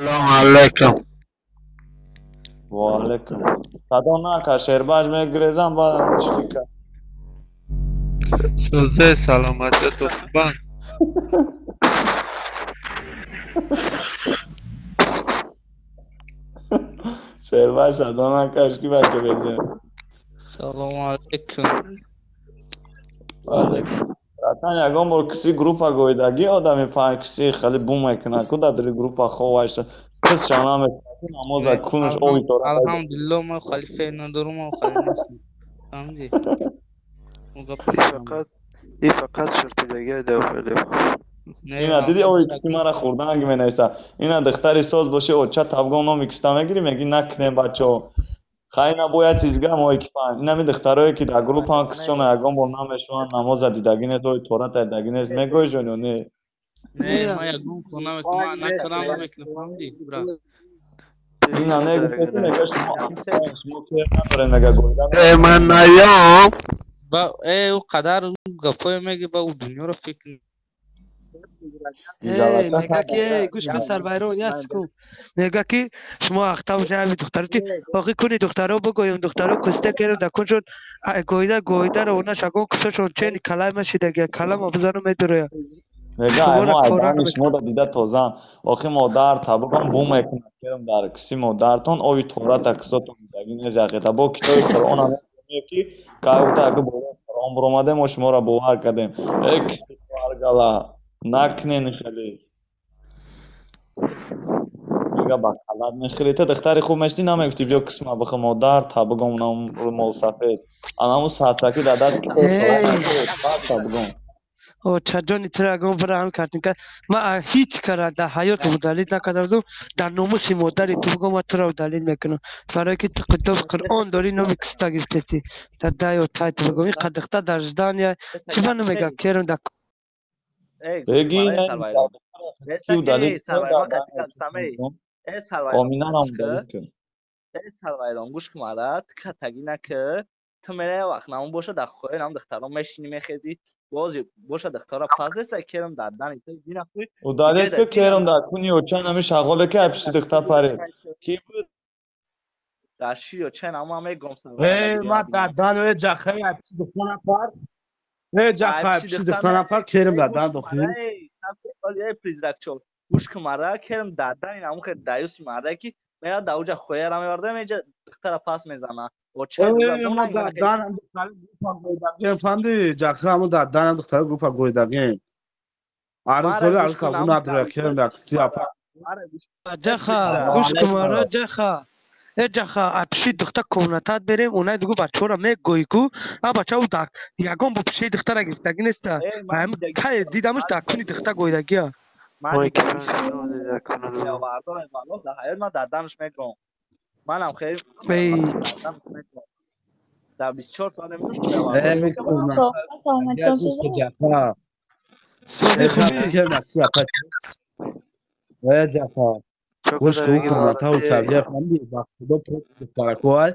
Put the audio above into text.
سلام علیکم. وعلیکم. صدا نکن شیرباج میگریزم بعدم چی که سوزه سلامتی تو خوبه؟ شیرباج صدا نکش کی بچه بزن. سلام علیکم. وعلیکم. راتن یکم بار کسی گروپا گویدگی آدمی فهم کسی خیلی بوم میکنه کدا داری گروپا خواهش کس شانه میکنه نماز کنش اوی طورا الحمدلله ما خالی فعل ندارم و خالی نیستم. فهمیدی؟ اون گپ این نیستم. فقط این فقط شرط دیگه داخله. نه اینا دیدی اوی کسی همون مرا خوردن اگه می نیسته اینا دختری ساز باشه و چه تبگام نامی کستا میگیری میگی نکنیم بچه ها خیلی نباید چیزگاه ما که فهم اینا می دخترایی که در گروپ هم کسشون یکم بار نمیشون نماز دیدگینه توی طورت دیدگینه میگوی جونو نه نه ما یکم کنم که ما نکردم نمیکنم. فهمیدی؟ برا اینا پیشتر نه درگه کسی میگه داشت. شما که نداره میگه گویدن من نیام. با او قدر اون گپای میگه با اون دنیا رو فکر میگه که گوش کن سربایرو یاس کو میگه که شما اختاو جای دختر چی آخه کنی دخترو بگویم دخترو کسته کرد دکون شد گویده رو اونا شگون کسه شد چه کلام شده کلام ابزارو میداره میگه شما را ما کارا ایدانش نمیکنه ما دیده تازه آخه مادر تبگم بوم میکنه کرم در کسی مادرتون اوی طورا تکساتون دیدگین از یقیتا با کتاب قرآن هم میگه که اوتا اگه باید قرآن برآمده ما شما را باور کردیم ای کسی بارگلا نکنین خیلی میگه با خلط میخیلی تا دختری خوب مشتی نمیگفتی بیا کسما بخو مادر تبگم نام رو مال سفید انا همون ساعتکی در دست که تبگم او چجانی تر اگم برای هم کردیم که ما هیچ کار در حیات مدلل نکردم در ناموس مادری تو بگم ما تو را دلیل میکنم برای که تو کتاب قرآن داری نمی کستا گفتی در دای و تای تو بگم این قدقتا در جدان یا چی نمیگه کرم در بگی نه کیو دلیل کن در آمینه هم دلیل کن سروایران گوش کمارد که تگینه که تو میره وقت نمون باشه در خواه نام دختران میشینی میخیزی باشه دخترها پس است کرم در دانی تو دینا خوی و دلیل که کرم در کنی و چند همی شغاله که اپشتی دختر پرید کی بود در شیر و چه نام همه گم سروایران در ما دینا دینا دادن و جخه اپسی دختر نفر جخه اپشی اپسی دختر دختر نفر کرم گوش دادن کماره دخیل ای پریزرک چون گوش کماره کرم در دانی نامو خیلی دایوسی ماره که میاد در اوجا خواه را میورده میجا دختر پاس میزنه و چه دوگه ما بوننگ منه دادن هم دختر گروپا گویدگیم فهمدی جخه همون دادن هم دختر گروپا گویدگیم عروض ماره داری گوش عروض کنم قبول نداره کرم در کسی اپا ماره گوش جخا پریزرک گوش کمارا علیکم جخا ای جخا اپشی دختر کونتات بریم اونای دیگه بچه را میگویی کو آ بچه او دک یگان با پشی دختر گرفتگی نیست من هم دیدگی تای دیدمش در کنی دختر گویدگی ها من وای که دیدگیش فرزانه دیده کنه یا دو واردار والله در حیات من در دانش میگم منم خیلی ای در دانش میگم در 24 سال نمیدوش که واردار ای میگم کنه اگر دوست جخه سازی ای خفه خوبی کرم در کسی اپا ای جخه چوکو گوش در که او بگی کنه تا او وارده تربیه فهمدی با خدا پروت دخترکوهای